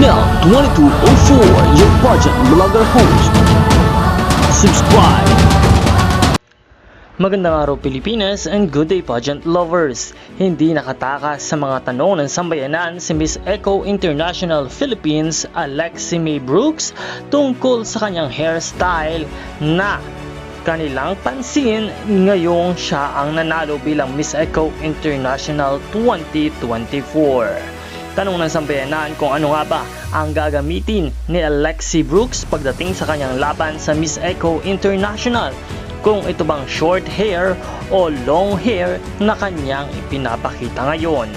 Nel2204, your pageant vlogger host. Subscribe! Magandang araw Pilipinas and good day pageant lovers. Hindi nakatakas sa mga tanong ng sambayanan si Miss Eco International Philippines Alexi May Brooks tungkol sa kanyang hairstyle na kanilang pansin ngayong siya ang nanalo bilang Miss Eco International 2024. Tanong ng sambayanan kung ano nga ba ang gagamitin ni Alexi Brooks pagdating sa kanyang laban sa Miss Eco International. Kung ito bang short hair o long hair na kanyang ipinapakita ngayon.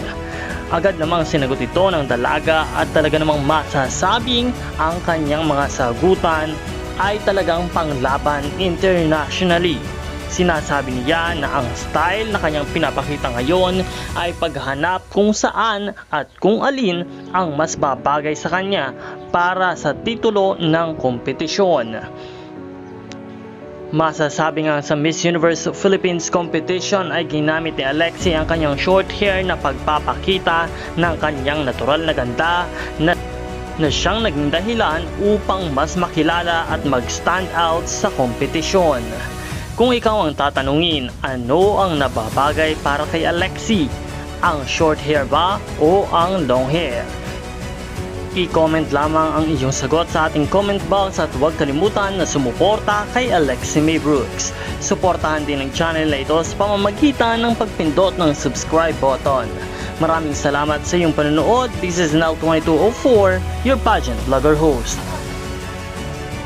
Agad namang sinagot ito ng dalaga at talaga namang masasabing ang kanyang mga sagutan ay talagang panglaban internationally. Sinasabi niya na ang style na kanyang pinapakita ngayon ay paghanap kung saan at kung alin ang mas babagay sa kanya para sa titulo ng kompetisyon. Masasabi nga sa Miss Universe Philippines competition ay ginamit ni Alexi ang kanyang short hair na pagpapakita ng kanyang natural na ganda na siyang naging dahilan upang mas makilala at mag-stand out sa kompetisyon. Kung ikaw ang tatanungin, ano ang nababagay para kay Alexi? Ang short hair ba o ang long hair? I-comment lamang ang iyong sagot sa ating comment box at huwag kalimutan na sumuporta kay Alexi May Brooks. Suportahan din ang channel na ito sa pamamagitan ng pagpindot ng subscribe button. Maraming salamat sa iyong panonood. This is Nel2204, your pageant vlogger host.